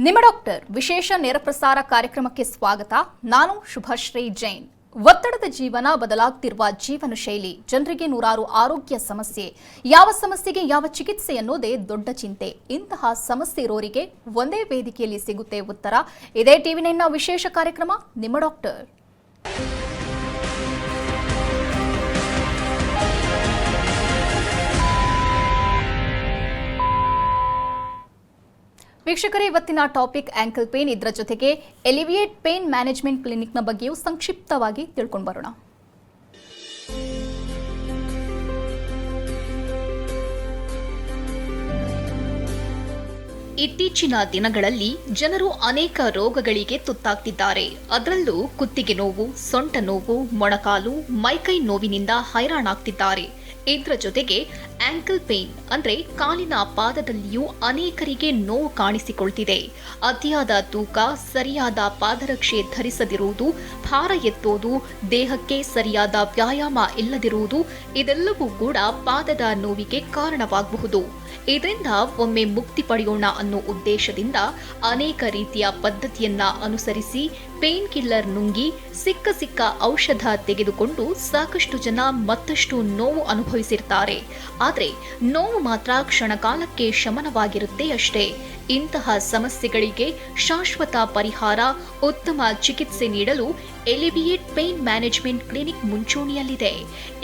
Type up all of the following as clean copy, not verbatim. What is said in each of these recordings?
ನಿಮ್ಮ ಡಾಕ್ಟರ್ ವಿಶೇಷ ನೇರ ಪ್ರಸಾರ ಕಾರ್ಯಕ್ರಮಕ್ಕೆ ಸ್ವಾಗತ. ನಾನು ಶುಭಶ್ರೀ ಜೈನ್. ಒತ್ತಡದ ಜೀವನ, ಬದಲಾಗ್ತಿರುವ ಜೀವನ ಶೈಲಿ, ಜನರಿಗೆ ನೂರಾರು ಆರೋಗ್ಯ ಸಮಸ್ಯೆ, ಯಾವ ಸಮಸ್ಯೆಗೆ ಯಾವ ಚಿಕಿತ್ಸೆ ಅನ್ನೋದೇ ದೊಡ್ಡ ಚಿಂತೆ. ಇಂತಹ ಸಮಸ್ಯೆ ಇರೋರಿಗೆ ಒಂದೇ ವೇದಿಕೆಯಲ್ಲಿ ಸಿಗುತ್ತೆ ಉತ್ತರ. ಇದೇ ಟಿವಿ9ನ ವಿಶೇಷ ಕಾರ್ಯಕ್ರಮ ನಿಮ್ಮ ಡಾಕ್ಟರ್. ವೀಕ್ಷಕರೇ, ಇವತ್ತಿನ ಟಾಪಿಕ್ ಆಂಕಲ್ ಪೇನ್. ಇದರ ಜೊತೆಗೆ ಎಲಿವಿಯೇಟ್ ಪೇನ್ ಮ್ಯಾನೇಜ್ಮೆಂಟ್ ಕ್ಲಿನಿಕ್ನ ಬಗ್ಗೆಯೂ ಸಂಕ್ಷಿಪ್ತವಾಗಿ ತಿಳ್ಕೊಂಡು ಬರೋಣ. ಇತ್ತೀಚಿನ ದಿನಗಳಲ್ಲಿ ಜನರು ಅನೇಕ ರೋಗಗಳಿಗೆ ತುತ್ತಾಗ್ತಿದ್ದಾರೆ. ಅದರಲ್ಲೂ ಕುತ್ತಿಗೆ ನೋವು, ಸೊಂಟ ನೋವು, ಮೊಣಕಾಲು, ಮೈಕೈ ನೋವಿನಿಂದ ಹೈರಾಣಾಗ್ತಿದ್ದಾರೆ. ಇದರ ಜೊತೆಗೆ ಆಂಕಲ್ ಪೇನ್ ಅಂದ್ರೆ ಕಾಲಿನ ಪಾದದಲ್ಲಿಯೂ ಅನೇಕರಿಗೆ ನೋವು ಕಾಣಿಸಿಕೊಳ್ತಿದೆ. ಅತಿಯಾದ ತೂಕ, ಸರಿಯಾದ ಪಾದರಕ್ಷೆ ಧರಿಸದಿರುವುದು, ಭಾರ ಎತ್ತೋದು, ದೇಹಕ್ಕೆ ಸರಿಯಾದ ವ್ಯಾಯಾಮ ಇಲ್ಲದಿರುವುದು ಇದೆಲ್ಲವೂ ಕೂಡ ಪಾದದ ನೋವಿಗೆ ಕಾರಣವಾಗಬಹುದು. ಇದರಿಂದ ಒಮ್ಮೆ ಮುಕ್ತಿ ಪಡೆಯೋಣ ಅನ್ನೋ ಉದ್ದೇಶದಿಂದ ಅನೇಕ ರೀತಿಯ ಪದ್ಧತಿಯನ್ನ ಅನುಸರಿಸಿ ಪೇನ್ ಕಿಲ್ಲರ್ ನುಂಗಿ ಸಿಕ್ಕ ಔಷಧ ತೆಗೆದುಕೊಂಡು ಸಾಕಷ್ಟು ಜನ ಮತ್ತಷ್ಟು ನೋವು ಅನುಭವಿಸಿರ್ತಾರೆ. ಆದರೆ ನೋವು ಮಾತ್ರ ಕ್ಷಣಕಾಲಕ್ಕೆ ಶಮನವಾಗಿರುತ್ತೆ ಅಷ್ಟೇ. ಇಂತಹ ಸಮಸ್ಯೆಗಳಿಗೆ ಶಾಶ್ವತ ಪರಿಹಾರ, ಉತ್ತಮ ಚಿಕಿತ್ಸೆ ನೀಡಲು ಎಲಿವಿಯೇಟ್ ಪೇನ್ ಮ್ಯಾನೇಜ್ಮೆಂಟ್ ಕ್ಲಿನಿಕ್ ಮುಂಚೂಣಿಯಲ್ಲಿದೆ.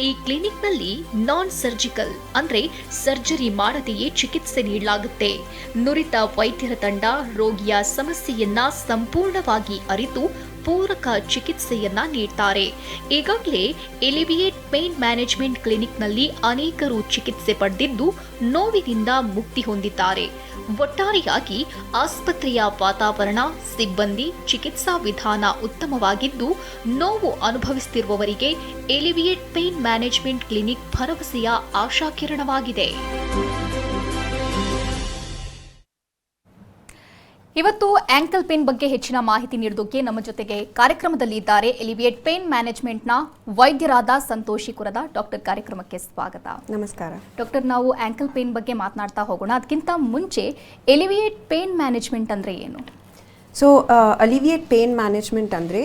ಈ ಕ್ಲಿನಿಕ್ನಲ್ಲಿ ನಾನ್ ಸರ್ಜಿಕಲ್ ಅಂದ್ರೆ ಸರ್ಜರಿ ಮಾಡದೆಯೇ ಚಿಕಿತ್ಸೆ ನೀಡಲಾಗುತ್ತೆ. ನುರಿತ ವೈದ್ಯರ ತಂಡ ರೋಗಿಯ ಸಮಸ್ಯೆಯನ್ನ ಸಂಪೂರ್ಣವಾಗಿ ಅರಿತು ಪೂರಕ ಚಿಕಿತ್ಸೆಯನ್ನ ನೀಡ್ತಾರೆ. ಈಗಾಗಲೇ ಎಲಿವಿಯೇಟ್ ಪೇನ್ ಮ್ಯಾನೇಜ್ಮೆಂಟ್ ಕ್ಲಿನಿಕ್ನಲ್ಲಿ ಅನೇಕರು ಚಿಕಿತ್ಸೆ ಪಡೆದಿದ್ದು ನೋವಿನಿಂದ ಮುಕ್ತಿ ಹೊಂದಿದ್ದಾರೆ. ಒಟ್ಟಾರೆಯಾಗಿ ಆಸ್ಪತ್ರೆಯ ವಾತಾವರಣ, ಸಿಬ್ಬಂದಿ, ಚಿಕಿತ್ಸಾ ವಿಧಾನ ಉತ್ತಮವಾಗಿದ್ದು ನೋವು ಅನುಭವಿಸುತ್ತಿರುವವರಿಗೆ ಎಲಿವಿಯೇಟ್ ಪೇನ್ ಮ್ಯಾನೇಜ್ಮೆಂಟ್ ಕ್ಲಿನಿಕ್ ಭರವಸೆಯ ಆಶಾಕಿರಣವಾಗಿದೆ. ಇವತ್ತು ಆಂಕಲ್ ಪೇನ್ ಬಗ್ಗೆ ಹೆಚ್ಚಿನ ಮಾಹಿತಿ ನೀಡೋದಕ್ಕೆ ನಮ್ಮ ಜೊತೆಗೆ ಕಾರ್ಯಕ್ರಮದಲ್ಲಿ ಇದ್ದಾರೆ ಎಲಿವಿಯೇಟ್ ಪೇನ್ ಮ್ಯಾನೇಜ್ಮೆಂಟ್ನ ವೈದ್ಯರಾದ ಸಂತೋಷಿ ಕುರದ. ಡಾಕ್ಟರ್, ಕಾರ್ಯಕ್ರಮಕ್ಕೆ ಸ್ವಾಗತ. ನಮಸ್ಕಾರ ಡಾಕ್ಟರ್, ನಾವು ಆಂಕಲ್ ಪೇನ್ ಬಗ್ಗೆ ಮಾತನಾಡ್ತಾ ಹೋಗೋಣ. ಅದಕ್ಕಿಂತ ಮುಂಚೆ ಎಲಿವಿಯೇಟ್ ಪೇನ್ ಮ್ಯಾನೇಜ್ಮೆಂಟ್ ಅಂದರೆ ಏನು? ಸೊ ಅಲಿವಿಯೇಟ್ ಪೇನ್ ಮ್ಯಾನೇಜ್ಮೆಂಟ್ ಅಂದರೆ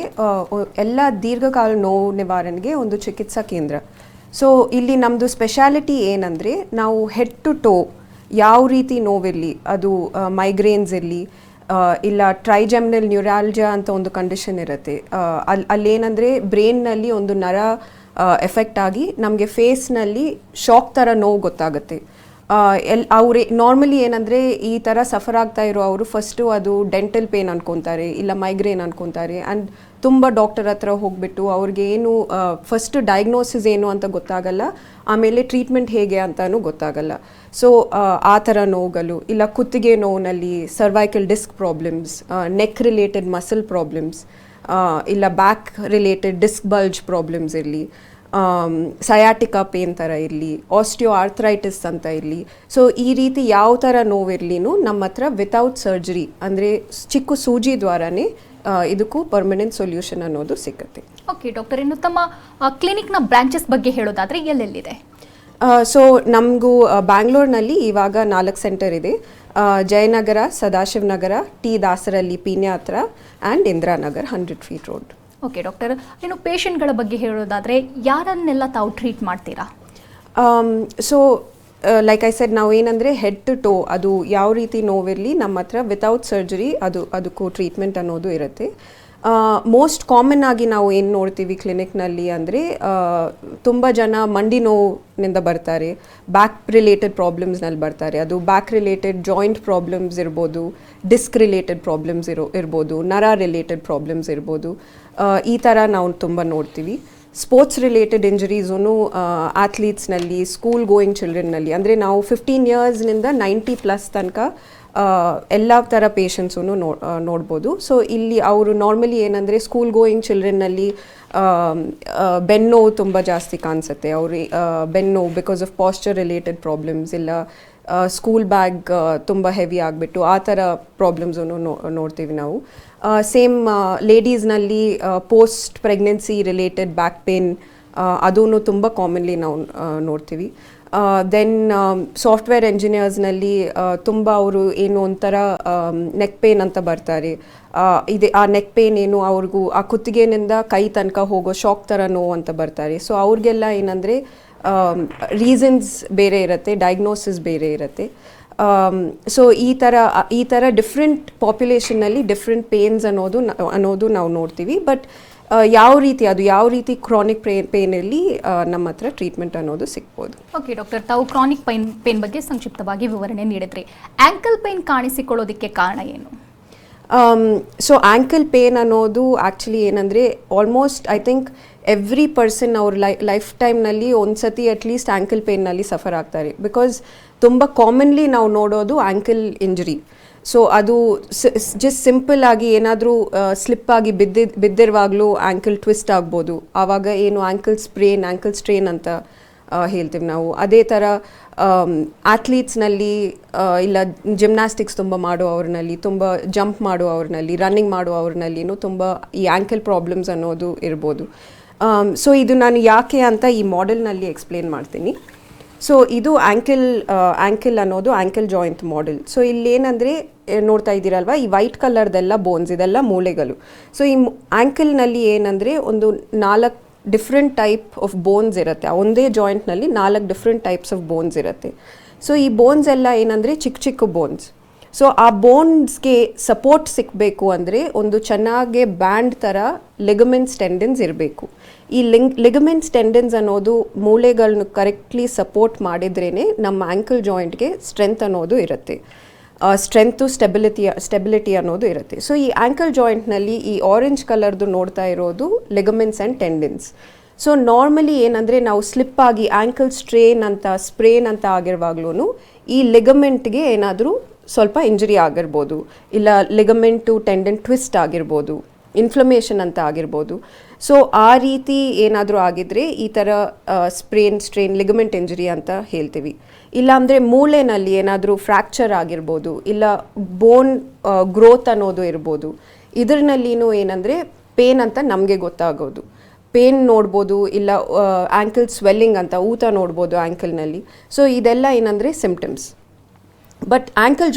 ಎಲ್ಲ ದೀರ್ಘಕಾಲ ನೋವು ನಿವಾರಣೆಗೆ ಒಂದು ಚಿಕಿತ್ಸಾ ಕೇಂದ್ರ. ಸೊ ಇಲ್ಲಿ ನಮ್ಮದು ಸ್ಪೆಷಾಲಿಟಿ ಏನಂದರೆ, ನಾವು ಹೆಡ್ ಟು ಟೋ ಯಾವ ರೀತಿ ನೋವಿರಲಿ, ಅದು ಮೈಗ್ರೇನ್ಸ್ ಇರಲಿ, ಇಲ್ಲ ಟ್ರೈಜೆಮಿನಲ್ ನ್ಯೂರಾಲ್ಜಿಯಾ ಅಂತ ಒಂದು ಕಂಡೀಷನ್ ಇರುತ್ತೆ. ಅಲ್ಲೇನಂದರೆ ಬ್ರೈನ್ನಲ್ಲಿ ಒಂದು ನರ ಎಫೆಕ್ಟ್ ಆಗಿ ನಮಗೆ ಫೇಸ್ನಲ್ಲಿ ಶಾಕ್ ಥರ ನೋವು ಗೊತ್ತಾಗುತ್ತೆ. ಅವ್ರು ನಾರ್ಮಲಿ ಏನಂದರೆ ಈ ಥರ ಸಫರ್ ಆಗ್ತಾ ಇರೋ ಅವರು ಫಸ್ಟು ಅದು ಡೆಂಟಲ್ ಪೇನ್ ಅನ್ಕೊತಾರೆ, ಇಲ್ಲ ಮೈಗ್ರೇನ್ ಅನ್ಕೊತಾರೆ. ಆ್ಯಂಡ್ ತುಂಬ ಡಾಕ್ಟರ್ ಹತ್ರ ಹೋಗ್ಬಿಟ್ಟು ಅವ್ರಿಗೆ ಏನು ಫಸ್ಟ್ ಡಯಾಗ್ನೋಸಿಸ್ ಏನು ಅಂತ ಗೊತ್ತಾಗಲ್ಲ, ಆಮೇಲೆ ಟ್ರೀಟ್ಮೆಂಟ್ ಹೇಗೆ ಅಂತಲೂ ಗೊತ್ತಾಗಲ್ಲ. ಸೊ ಆ ಥರ ನೋವುಗಳು, ಇಲ್ಲ ಕುತ್ತಿಗೆ ನೋವಿನಲ್ಲಿ cervical disc problems, neck related muscle problems, ಇಲ್ಲ back related disc bulge problems ಇರಲಿ, ಸಯಾಟಿಕಾ ಪೇನ್ ಥರ ಇರಲಿ, ಆಸ್ಟಿಯೋ ಆರ್ಥರೈಟಿಸ್ ಅಂತ ಇರಲಿ. ಸೊ ಈ ರೀತಿ ಯಾವ ಥರ ನೋವಿರಲಿನೂ ನಮ್ಮ ಹತ್ರ ವಿತೌಟ್ ಸರ್ಜರಿ ಅಂದರೆ ಚಿಕ್ಕ ಸೂಜಿ ದ್ವಾರನೇ ಇದಕ್ಕೂ ಪರ್ಮನೆಂಟ್ ಸೊಲ್ಯೂಷನ್ ಅನ್ನೋದು ಸಿಗುತ್ತೆ. ಓಕೆ ಡಾಕ್ಟರ್, ಇನ್ನು ತಮ್ಮ ಕ್ಲಿನಿಕ್ನ ಬ್ರಾಂಚಸ್ ಬಗ್ಗೆ ಹೇಳೋದಾದರೆ ಎಲ್ಲೆಲ್ಲಿದೆ? ಸೊ ನಮಗೂ ಬ್ಯಾಂಗ್ಳೂರ್ನಲ್ಲಿ ಇವಾಗ 4 ಸೆಂಟರ್ ಇದೆ. ಜಯನಗರ, ಸದಾಶಿವನಗರ, ಟಿ ದಾಸರಳ್ಳಿ ಪೀಣ್ಯ ಹತ್ರ, and Indiranagar 100 feet road. Okay doctor, ಇನ್ನು ಪೇಷಂಟ್ಗಳ ಬಗ್ಗೆ ಹೇಳೋದಾದರೆ ಯಾರನ್ನೆಲ್ಲ ತಾವು ಟ್ರೀಟ್ ಮಾಡ್ತೀರಾ? ಸೊ ಲೈಕ್ ಐ ಸೆಡ್, ನಾವು ಏನಂದರೆ ಹೆಡ್ ಟು ಟೋ ಅದು ಯಾವ ರೀತಿ ನೋವಿರಲಿ ನಮ್ಮ ಹತ್ರ ವಿತೌಟ್ ಸರ್ಜರಿ ಅದಕ್ಕೂ ಟ್ರೀಟ್ಮೆಂಟ್ ಅನ್ನೋದು ಇರುತ್ತೆ. ಮೋಸ್ಟ್ ಕಾಮನ್ ಆಗಿ ನಾವು ಏನು ನೋಡ್ತೀವಿ ಕ್ಲಿನಿಕ್ನಲ್ಲಿ ಅಂದರೆ, ತುಂಬ ಜನ ಮಂಡಿ ನೋವಿನಿಂದ ಬರ್ತಾರೆ, ಬ್ಯಾಕ್ ರಿಲೇಟೆಡ್ ಪ್ರಾಬ್ಲಮ್ಸ್ನಲ್ಲಿ ಬರ್ತಾರೆ. ಅದು ಬ್ಯಾಕ್ ರಿಲೇಟೆಡ್ ಜಾಯಿಂಟ್ ಪ್ರಾಬ್ಲಮ್ಸ್ ಇರ್ಬೋದು, ಡಿಸ್ಕ್ ರಿಲೇಟೆಡ್ ಪ್ರಾಬ್ಲಮ್ಸ್ ಇರ್ಬೋದು, ನರ ರಿಲೇಟೆಡ್ ಪ್ರಾಬ್ಲಮ್ಸ್ ಇರ್ಬೋದು. ಈ ಥರ ನಾವು ತುಂಬ ನೋಡ್ತೀವಿ. ಸ್ಪೋರ್ಟ್ಸ್ ರಿಲೇಟೆಡ್ ಇಂಜರೀಸೂ ಆ್ಯಥ್ಲೀಟ್ಸ್ನಲ್ಲಿ, ಸ್ಕೂಲ್ ಗೋಯಿಂಗ್ ಚಿಲ್ಡ್ರನ್ನಲ್ಲಿ, ಅಂದರೆ ನಾವು 15 ಇಯರ್ಸ್ನಿಂದ 90+ ತನಕ ಎಲ್ಲ ಥರ ಪೇಷಂಟ್ಸೂ ನೋಡ್ಬೋದು. ಸೊ ಇಲ್ಲಿ ಅವರು ನಾರ್ಮಲಿ ಏನಂದರೆ ಸ್ಕೂಲ್ ಗೋಯಿಂಗ್ ಚಿಲ್ಡ್ರನ್ನಲ್ಲಿ ಬೆನ್ನು ತುಂಬ ಜಾಸ್ತಿ ಕಾಣಿಸುತ್ತೆ. ಅವ್ರು ಬೆನ್ನು because of posture related problems, ಇಲ್ಲ ಸ್ಕೂಲ್ ಬ್ಯಾಗ್ ತುಂಬ ಹೆವಿ ಆಗಿಬಿಟ್ಟು ಆ ಥರ ಪ್ರಾಬ್ಲಮ್ಸೂ ನೋಡ್ತೀವಿ ನಾವು. ಸೇಮ್ ಲೇಡೀಸ್ನಲ್ಲಿ post pregnancy related back pain ಅದೂ ತುಂಬ ಕಾಮನ್ಲಿ ನಾವು ನೋಡ್ತೀವಿ. ದೆನ್ ಸಾಫ್ಟ್ವೇರ್ ಎಂಜಿನಿಯರ್ಸ್ನಲ್ಲಿ ತುಂಬ ಅವರು ಏನು ಒಂಥರ ನೆಕ್ ಪೇನ್ ಅಂತ ಬರ್ತಾರೆ. ಇದೆ ಆ ನೆಕ್ ಪೇನ್ ಏನು ಅವ್ರಿಗೂ ಆ ಕುತ್ತಿಗೆನಿಂದ ಕೈ ತನಕ ಹೋಗೋ ಶಾಕ್ ಥರ ನೋವು ಅಂತ ಬರ್ತಾರೆ. ಸೊ ಅವ್ರಿಗೆಲ್ಲ ಏನಂದರೆ ರೀಸನ್ಸ್ ಬೇರೆ ಇರುತ್ತೆ, ಡಯಾಗ್ನೋಸಿಸ್ ಬೇರೆ ಇರುತ್ತೆ. ಸೊ ಈ ಥರ ಡಿಫ್ರೆಂಟ್ ಪಾಪ್ಯುಲೇಷನ್ನಲ್ಲಿ ಡಿಫ್ರೆಂಟ್ ಪೇನ್ಸ್ ಅನ್ನೋದು ನಾವು ನೋಡ್ತೀವಿ. ಬಟ್ ಯಾವ ರೀತಿ ಕ್ರಾನಿಕ್ ಪೇನಲ್ಲಿ ನಮ್ಮ ಹತ್ರ ಟ್ರೀಟ್ಮೆಂಟ್ ಅನ್ನೋದು ಸಿಗ್ಬೋದು. ಓಕೆ ಡಾಕ್ಟರ್, ತಾವು ಕ್ರಾನಿಕ್ ಪೇನ್ ಬಗ್ಗೆ ಸಂಕ್ಷಿಪ್ತವಾಗಿ ವಿವರಣೆ ನೀಡಿದ್ರಿ. ಆ್ಯಂಕಲ್ ಪೇನ್ ಕಾಣಿಸಿಕೊಳ್ಳೋದಕ್ಕೆ ಕಾರಣ ಏನು? ಸೊ ಆ್ಯಂಕಲ್ ಪೇನ್ ಅನ್ನೋದು ಆ್ಯಕ್ಚುಲಿ ಏನಂದರೆ almost I think every person ಅವ್ರ ಲೈಫ್ ಟೈಮ್ನಲ್ಲಿ ಒಂದು ಸತಿ ಅಟ್ಲೀಸ್ಟ್ ಆ್ಯಂಕಲ್ ಪೇನ್ನಲ್ಲಿ ಸಫರ್ ಆಗ್ತಾರೆ. ಬಿಕಾಸ್ ತುಂಬ ಕಾಮನ್ಲಿ ನಾವು ನೋಡೋದು ಆ್ಯಂಕಲ್ ಇಂಜರಿ. ಸೊ ಅದು ಜಸ್ಟ್ ಸಿಂಪಲ್ ಆಗಿ ಏನಾದರೂ ಸ್ಲಿಪ್ ಆಗಿ ಬಿದ್ದಿರುವಾಗಲೂ ಆ್ಯಂಕಲ್ ಟ್ವಿಸ್ಟ್ ಆಗ್ಬೋದು. ಆವಾಗ ಏನು ಆ್ಯಂಕಲ್ ಸ್ಟ್ರೇನ್ ಅಂತ ಹೇಳ್ತೀವಿ ನಾವು. ಅದೇ ಥರ ಆ್ಯಥ್ಲೀಟ್ಸ್ನಲ್ಲಿ ಇಲ್ಲ ಜಿಮ್ನಾಸ್ಟಿಕ್ಸ್ ತುಂಬ ಮಾಡುವವ್ರನಲ್ಲಿ, ತುಂಬ ಜಂಪ್ ಮಾಡುವವ್ರನಲ್ಲಿ, ರನ್ನಿಂಗ್ ಮಾಡುವವ್ರನಲ್ಲಿನೂ ತುಂಬ ಈ ಆ್ಯಂಕಲ್ ಪ್ರಾಬ್ಲಮ್ಸ್ ಅನ್ನೋದು ಇರ್ಬೋದು. ಸೊ ಇದು ನಾನು ಯಾಕೆ ಅಂತ ಈ ಮಾಡೆಲ್ನಲ್ಲಿ ಎಕ್ಸ್ಪ್ಲೇನ್ ಮಾಡ್ತೀನಿ. ಸೊ ಇದು ಆ್ಯಂಕಲ್ ಅನ್ನೋದು ಆ್ಯಂಕಲ್ ಜಾಯಿಂಟ್ ಮಾಡೆಲ್. ಸೊ ಇಲ್ಲೇನಂದರೆ ನೋಡ್ತಾ ಇದ್ದೀರಲ್ವ, ಈ ವೈಟ್ ಕಲರ್ದೆಲ್ಲ ಬೋನ್ಸ್, ಇದೆಲ್ಲ ಮೂಳೆಗಳು. ಸೊ ಈ ಆ್ಯಂಕಲ್ನಲ್ಲಿ ಏನಂದರೆ ಒಂದು 4 ಡಿಫ್ರೆಂಟ್ ಟೈಪ್ ಆಫ್ ಬೋನ್ಸ್ ಇರುತ್ತೆ. ಒಂದೇ ಜಾಯಿಂಟ್ನಲ್ಲಿ 4 ಡಿಫ್ರೆಂಟ್ ಟೈಪ್ಸ್ ಆಫ್ ಬೋನ್ಸ್ ಇರುತ್ತೆ. ಸೊ ಈ ಬೋನ್ಸ್ ಎಲ್ಲ ಏನಂದರೆ ಚಿಕ್ಕ ಬೋನ್ಸ್. ಸೊ ಆ ಬೋನ್ಸ್ಗೆ ಸಪೋರ್ಟ್ ಸಿಕ್ಕಬೇಕು ಅಂದರೆ ಒಂದು ಚೆನ್ನಾಗಿ ಬ್ಯಾಂಡ್ ಥರ ಲಿಗಮೆಂಟ್ಸ್ ಟೆಂಡನ್ಸ್ ಇರಬೇಕು. ಈ ಲಿಗಮೆಂಟ್ಸ್ ಟೆಂಡನ್ಸ್ ಅನ್ನೋದು ಮೂಳೆಗಳನ್ನ ಕರೆಕ್ಟ್ಲಿ ಸಪೋರ್ಟ್ ಮಾಡಿದ್ರೇ ನಮ್ಮ ಆ್ಯಂಕಲ್ ಜಾಯಿಂಟ್ಗೆ ಸ್ಟ್ರೆಂತ್ ಅನ್ನೋದು ಇರುತ್ತೆ. ಸ್ಟ್ರೆಂತು ಸ್ಟೆಬಿಲಿಟಿ ಅನ್ನೋದು ಇರುತ್ತೆ. ಸೊ ಈ ಆ್ಯಂಕಲ್ ಜಾಯಿಂಟ್ನಲ್ಲಿ ಈ ಆರೆಂಜ್ ಕಲರ್ದು ನೋಡ್ತಾ ಇರೋದು ligaments and tendons. So normally ಏನಂದರೆ ನಾವು ಸ್ಲಿಪ್ ಆಗಿ ಆ್ಯಂಕಲ್ ಸ್ಪ್ರೇನ್ ಅಂತ ಆಗಿರುವಾಗ್ಲೂ ಈ ಲಿಗಮೆಂಟ್ಗೆ ಏನಾದರೂ ಸ್ವಲ್ಪ ಇಂಜರಿ ಆಗಿರ್ಬೋದು, ಇಲ್ಲ ಲಿಗಮೆಂಟು ಟೆಂಡನ್ ಟ್ವಿಸ್ಟ್ ಆಗಿರ್ಬೋದು, ಇನ್ಫ್ಲಮೇಷನ್ ಅಂತ ಆಗಿರ್ಬೋದು. ಸೊ ಆ ರೀತಿ ಏನಾದರೂ ಆಗಿದ್ರೆ ಈ ಥರ ಸ್ಟ್ರೇನ್ ಲಿಗಮೆಂಟ್ ಇಂಜರಿ ಅಂತ ಹೇಳ್ತೀವಿ. ಇಲ್ಲಾಂದರೆ ಮೂಳೆನಲ್ಲಿ ಏನಾದರೂ ಫ್ರ್ಯಾಕ್ಚರ್ ಆಗಿರ್ಬೋದು, ಇಲ್ಲ ಬೋನ್ ಗ್ರೋತ್ ಅನ್ನೋದು ಇರ್ಬೋದು. ಇದರಲ್ಲಿನೂ ಏನಂದರೆ ಪೇನ್ ಅಂತ ನಮಗೆ ಗೊತ್ತಾಗೋದು. ಪೇನ್ ನೋಡ್ಬೋದು, ಇಲ್ಲ ಆ್ಯಂಕಲ್ ಸ್ವೆಲ್ಲಿಂಗ್ ಅಂತ ಊತ ನೋಡ್ಬೋದು ಆ್ಯಂಕಲ್ನಲ್ಲಿ. ಸೊ ಇದೆಲ್ಲ ಏನಂದರೆ ಸಿಂಪ್ಟಮ್ಸ್. ಬಟ್ ಆ್ಯಂಕಲ್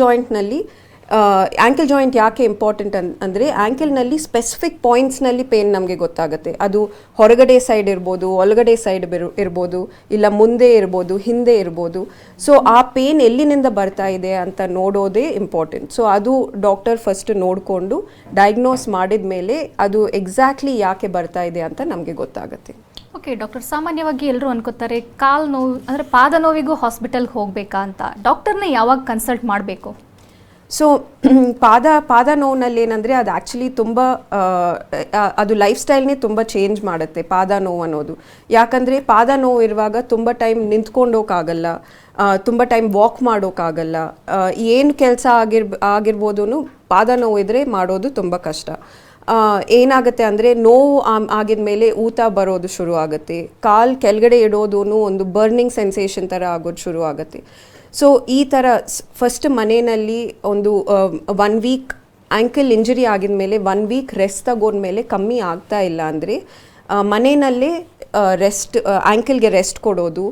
ಜಾಯಿಂಟ್ ಯಾಕೆ ಇಂಪಾರ್ಟೆಂಟ್ ಅಂದರೆ ಆ್ಯಂಕಲ್ನಲ್ಲಿ ಸ್ಪೆಸಿಫಿಕ್ ಪಾಯಿಂಟ್ಸ್ನಲ್ಲಿ ಪೇನ್ ನಮಗೆ ಗೊತ್ತಾಗುತ್ತೆ. ಅದು ಹೊರಗಡೆ ಸೈಡ್ ಇರ್ಬೋದು, ಒಳಗಡೆ ಸೈಡ್ ಇರ್ಬೋದು, ಇಲ್ಲ ಮುಂದೆ ಇರ್ಬೋದು, ಹಿಂದೆ ಇರ್ಬೋದು. ಸೊ ಆ ಪೇನ್ ಎಲ್ಲಿನಿಂದ ಬರ್ತಾ ಇದೆ ಅಂತ ನೋಡೋದೇ ಇಂಪಾರ್ಟೆಂಟ್. ಸೊ ಅದು ಡಾಕ್ಟರ್ ಫಸ್ಟ್ ನೋಡಿಕೊಂಡು ಡಯಾಗ್ನೋಸ್ ಮಾಡಿದ ಮೇಲೆ ಅದು ಎಕ್ಸಾಕ್ಟ್ಲಿ ಯಾಕೆ ಬರ್ತಾ ಇದೆ ಅಂತ ನಮಗೆ ಗೊತ್ತಾಗುತ್ತೆ. ಓಕೆ ಡಾಕ್ಟರ್, ಸಾಮಾನ್ಯವಾಗಿ ಎಲ್ಲರೂ ಅನ್ಕೋತಾರೆ ಕಾಲು ನೋವು ಅಂದರೆ ಪಾದ ನೋವಿಗೂ ಹಾಸ್ಪಿಟಲ್ಗೆ ಹೋಗಬೇಕಾ ಅಂತ. ಡಾಕ್ಟರ್ನ ಯಾವಾಗ ಕನ್ಸಲ್ಟ್ ಮಾಡಬೇಕು? ಸೊ ಪಾದ ನೋವಿನಲ್ಲಿ ಏನಂದರೆ ಅದು ಆ್ಯಕ್ಚುಲಿ ತುಂಬ ಅದು ಲೈಫ್ ಸ್ಟೈಲ್ನೇ ತುಂಬ ಚೇಂಜ್ ಮಾಡುತ್ತೆ ಪಾದ ನೋವು ಅನ್ನೋದು. ಯಾಕಂದರೆ ಪಾದ ನೋವು ಇರುವಾಗ ತುಂಬ ಟೈಮ್ ನಿಂತ್ಕೊಂಡೋಕ್ಕಾಗಲ್ಲ, ತುಂಬ ಟೈಮ್ ವಾಕ್ ಮಾಡೋಕ್ಕಾಗಲ್ಲ. ಏನು ಕೆಲಸ ಆಗಿರ್ಬೋದೂ ಪಾದ ನೋವು ಇದ್ದರೆ ಮಾಡೋದು ತುಂಬ ಕಷ್ಟ. ಏನಾಗುತ್ತೆ ಅಂದರೆ ನೋವು ಆಗಿದ ಮೇಲೆ ಊತ ಬರೋದು ಶುರು ಆಗುತ್ತೆ. ಕಾಲು ಕೆಳಗಡೆ ಇಡೋದೂ ಒಂದು ಬರ್ನಿಂಗ್ ಸೆನ್ಸೇಷನ್ ಥರ ಆಗೋದು ಶುರು ಆಗುತ್ತೆ. ಸೊ ಈ ಥರ ಫಸ್ಟ್ ಮನೆಯಲ್ಲಿ ಒಂದು 1 ವೀಕ್ ಆ್ಯಂಕಲ್ ಇಂಜರಿ ಆಗಿದ ಮೇಲೆ 1 ವೀಕ್ ರೆಸ್ಟ್ ತಗೊಂಡ್ಮೇಲೆ ಕಮ್ಮಿ ಆಗ್ತಾ ಇಲ್ಲ ಅಂದರೆ ಮನೆಯಲ್ಲೇ ಆ್ಯಂಕಲ್ಗೆ ರೆಸ್ಟ್ ಕೊಡೋದು.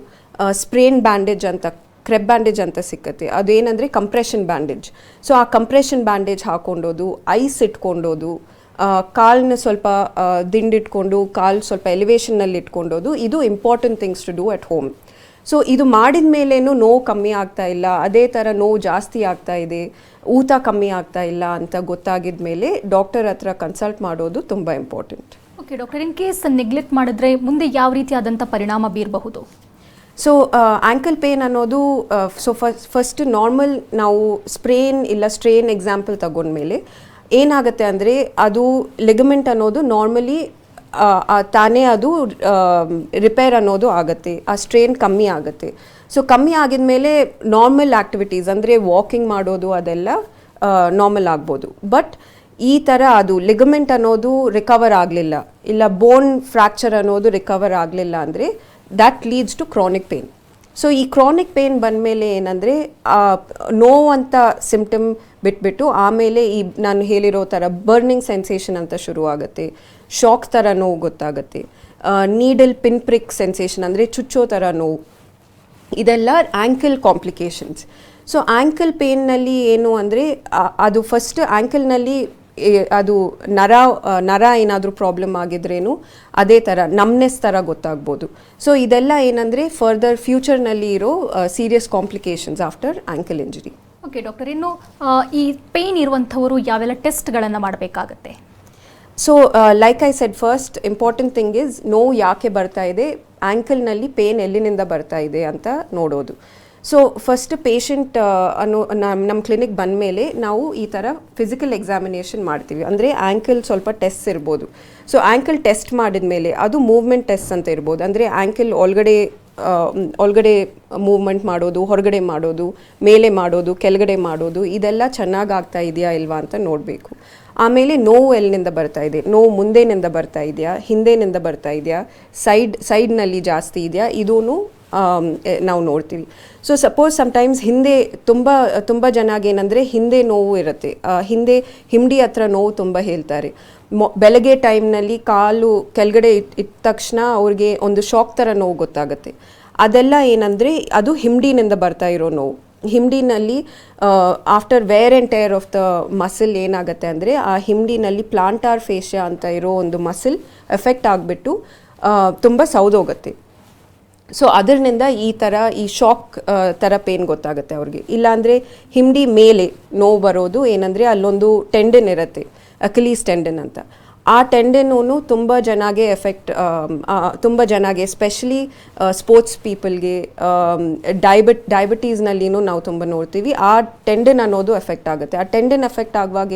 ಸ್ಪ್ರೇನ್ ಬ್ಯಾಂಡೇಜ್ ಅಂತ, ಕ್ರೆಬ್ ಬ್ಯಾಂಡೇಜ್ ಅಂತ ಸಿಕ್ಕತ್ತೆ. ಅದೇನಂದರೆ ಕಂಪ್ರೆಷನ್ ಬ್ಯಾಂಡೇಜ್. ಸೊ ಆ ಕಂಪ್ರೆಷನ್ ಬ್ಯಾಂಡೇಜ್ ಹಾಕ್ಕೊಂಡೋದು, ಐಸ್ ಇಟ್ಕೊಂಡೋದು, ಕಾಲನ್ನ ಸ್ವಲ್ಪ ದಿಂಡಿಟ್ಕೊಂಡು ಕಾಲು ಸ್ವಲ್ಪ ಎಲಿವೇಷನ್ನಲ್ಲಿ ಇಟ್ಕೊಂಡೋದು. ಇದು important things to do at home. So ಇದು ಮಾಡಿದ ಮೇಲೇನೂ ನೋವು ಕಮ್ಮಿ ಆಗ್ತಾ ಇಲ್ಲ, ಅದೇ ಥರ ನೋವು ಜಾಸ್ತಿ ಆಗ್ತಾ ಇದೆ, ಊತ ಕಮ್ಮಿ ಆಗ್ತಾ ಇಲ್ಲ ಅಂತ ಗೊತ್ತಾಗಿದ ಮೇಲೆ ಡಾಕ್ಟರ್ ಹತ್ರ ಕನ್ಸಲ್ಟ್ ಮಾಡೋದು ತುಂಬ important. Okay doctor, in case neglect ಮಾಡಿದ್ರೆ ಮುಂದೆ ಯಾವ ರೀತಿಯಾದಂಥ ಪರಿಣಾಮ ಬೀರಬಹುದು? ಸೊ ಆ್ಯಂಕಲ್ ಪೇನ್ ಅನ್ನೋದು ಫಸ್ಟ್ ನಾರ್ಮಲ್ ನಾವು ಸ್ಟ್ರೇನ್ ಎಕ್ಸಾಂಪಲ್ ತಗೊಂಡ್ಮೇಲೆ ಏನಾಗುತ್ತೆ ಅಂದರೆ ಅದು ಲಿಗಮೆಂಟ್ ಅನ್ನೋದು ನಾರ್ಮಲಿ ತಾನೇ ಅದು ರಿಪೇರ್ ಅನ್ನೋದು ಆಗುತ್ತೆ, ಆ ಸ್ಟ್ರೇನ್ ಕಮ್ಮಿ ಆಗುತ್ತೆ. ಸೊ ಕಮ್ಮಿ ಆಗಿದ ಮೇಲೆ ನಾರ್ಮಲ್ ಆ್ಯಕ್ಟಿವಿಟೀಸ್ ಅಂದರೆ ವಾಕಿಂಗ್ ಮಾಡೋದು ಅದೆಲ್ಲ ನಾರ್ಮಲ್ ಆಗ್ಬೋದು. ಬಟ್ ಈ ಥರ ಅದು ಲಿಗಮೆಂಟ್ ಅನ್ನೋದು ರಿಕವರ್ ಆಗಲಿಲ್ಲ, ಇಲ್ಲ ಬೋನ್ ಫ್ರ್ಯಾಕ್ಚರ್ ಅನ್ನೋದು ರಿಕವರ್ ಆಗಲಿಲ್ಲ ಅಂದರೆ that leads to chronic pain. So ಈ ಕ್ರಾನಿಕ್ ಪೇನ್ ಬಂದಮೇಲೆ ಏನಂದರೆ ನೋವಂಥ ಸಿಂಪ್ಟಮ್ ಬಿಟ್ಬಿಟ್ಟು ಆಮೇಲೆ ಈ ನಾನು ಹೇಳಿರೋ ಥರ ಬರ್ನಿಂಗ್ ಸೆನ್ಸೇಷನ್ ಅಂತ ಶುರುವಾಗುತ್ತೆ, ಶಾಕ್ ಥರ ನೋವು ಗೊತ್ತಾಗುತ್ತೆ, ನೀಡಲ್ ಪಿನ್ ಪ್ರಿಕ್ ಸೆನ್ಸೇಷನ್ ಅಂದರೆ ಚುಚ್ಚೋ ಥರ ನೋವು, ಇದೆಲ್ಲ ಆ್ಯಂಕಲ್ ಕಾಂಪ್ಲಿಕೇಶನ್ಸ್. ಸೊ ಆ್ಯಂಕಲ್ ಪೇನ್ನಲ್ಲಿ ಏನು ಅಂದರೆ ಅದು ಫಸ್ಟ್ ಆ್ಯಂಕಲ್ನಲ್ಲಿ ಅದು ನರ ಏನಾದರೂ ಪ್ರಾಬ್ಲಮ್ ಆಗಿದ್ರೇನು ಅದೇ ಥರ ನಮ್ನೆಸ್ ಥರ ಗೊತ್ತಾಗ್ಬೋದು. ಸೊ ಇದೆಲ್ಲ ಏನಂದರೆ ಫರ್ದರ್ ಫ್ಯೂಚರ್ನಲ್ಲಿ ಇರೋ serious complications after ankle injury. Okay doctor, ಇನ್ನು ಈ ಪೇಯ್ನ್ ಇರುವಂಥವರು ಯಾವೆಲ್ಲ ಟೆಸ್ಟ್ಗಳನ್ನು ಮಾಡಬೇಕಾಗತ್ತೆ? So like I said, first important thing is ನೋವು ಯಾಕೆ ಬರ್ತಾ ಇದೆ, ಆ್ಯಂಕಲ್ನಲ್ಲಿ ಪೇನ್ ಎಲ್ಲಿನಿಂದ ಬರ್ತಾ ಇದೆ ಅಂತ ನೋಡೋದು. ಸೊ ಫಸ್ಟ್ ಪೇಷಂಟ್ ನಮ್ಮ ಕ್ಲಿನಿಕ್ ಬಂದ ಮೇಲೆ ನಾವು ಈ ಥರ ಫಿಸಿಕಲ್ ಎಕ್ಸಾಮಿನೇಷನ್ ಮಾಡ್ತೀವಿ. ಅಂದರೆ ಆ್ಯಂಕಲ್ ಸ್ವಲ್ಪ ಟೆಸ್ಟ್ ಇರ್ಬೋದು. ಸೊ ಆ್ಯಂಕಲ್ ಟೆಸ್ಟ್ ಮಾಡಿದ ಮೇಲೆ ಅದು ಮೂವ್ಮೆಂಟ್ ಟೆಸ್ಟ್ ಅಂತ ಇರ್ಬೋದು. ಅಂದರೆ ಆ್ಯಂಕಲ್ ಒಳಗಡೆ ಮೂವ್ಮೆಂಟ್ ಮಾಡೋದು, ಹೊರಗಡೆ ಮಾಡೋದು, ಮೇಲೆ ಮಾಡೋದು, ಕೆಳಗಡೆ ಮಾಡೋದು, ಇದೆಲ್ಲ ಚೆನ್ನಾಗಿ ಆಗ್ತಾ ಇದೆಯಾ ಇಲ್ವಾ ಅಂತ ನೋಡಬೇಕು. ಆಮೇಲೆ ನೋವು ಎಲ್ಲಿನಿಂದ ಬರ್ತಾ ಇದೆ, ನೋವು ಮುಂದೆನಿಂದ ಬರ್ತಾ ಇದೆಯಾ, ಹಿಂದೆನಿಂದ ಬರ್ತಾ ಇದೆಯಾ, ಸೈಡ್ನಲ್ಲಿ ಜಾಸ್ತಿ ಇದೆಯಾ, ಇದೂ ನಾವು ನೋಡ್ತೀವಿ. ಸೊ ಸಪೋಸ್ ಸಮ್ಟೈಮ್ಸ್ ಹಿಂದೆ ತುಂಬ ಜನಗೆ ಏನಂದರೆ ಹಿಂದೆ ನೋವು ಇರುತ್ತೆ, ಹಿಂದೆ ಹಿಂಡಿ ಹತ್ರ ನೋವು ತುಂಬ ಹೇಳ್ತಾರೆ. ಬೆಳಗ್ಗೆ ಟೈಮ್ನಲ್ಲಿ ಕಾಲು ಕೆಳಗಡೆ ಇಟ್ಟ ತಕ್ಷಣ ಅವ್ರಿಗೆ ಒಂದು ಶಾಕ್ ಥರ ನೋವು ಗೊತ್ತಾಗುತ್ತೆ. ಅದೆಲ್ಲ ಏನಂದರೆ ಅದು ಹಿಂಡಿನಿಂದ ಬರ್ತಾ ಇರೋ ನೋವು. ಹಿಂಡಿನಲ್ಲಿ after wear and tear of the muscle ಏನಾಗುತ್ತೆ ಅಂದರೆ ಆ ಹಿಂಡಿನಲ್ಲಿ ಪ್ಲಾಂಟಾರ್ ಫೇಶಿಯಾ ಅಂತ ಇರೋ ಒಂದು ಮಸಲ್ ಎಫೆಕ್ಟ್ ಆಗಿಬಿಟ್ಟು ತುಂಬ ಸೌದೋಗುತ್ತೆ. ಸೊ ಅದರಿಂದ ಈ ಶಾಕ್ ಥರ ಪೇನ್ ಗೊತ್ತಾಗುತ್ತೆ ಅವ್ರಿಗೆ. ಇಲ್ಲಾಂದರೆ ಹಿಂಡಿ ಮೇಲೆ ನೋವು ಬರೋದು ಏನಂದರೆ ಅಲ್ಲೊಂದು ಟೆಂಡನ್ ಇರುತ್ತೆ, ಅಕಿಲೀಸ್ ಟೆಂಡನ್ ಅಂತ. ಆ ಟೆಂಡನೂ ತುಂಬ ಜನಗೆ ತುಂಬ ಜನಗೆ ಎಸ್ಪೆಷಲಿ ಸ್ಪೋರ್ಟ್ಸ್ ಪೀಪಲ್ಗೆ, ಡಯಾಬಿಟೀಸ್ನಲ್ಲಿನೂ ನಾವು ತುಂಬ ನೋಡ್ತೀವಿ. ಆ ಟೆಂಡನ್ ಅನ್ನೋದು ಎಫೆಕ್ಟ್ ಆಗುತ್ತೆ. ಆ ಟೆಂಡನ್ ಎಫೆಕ್ಟ್ ಆಗುವಾಗ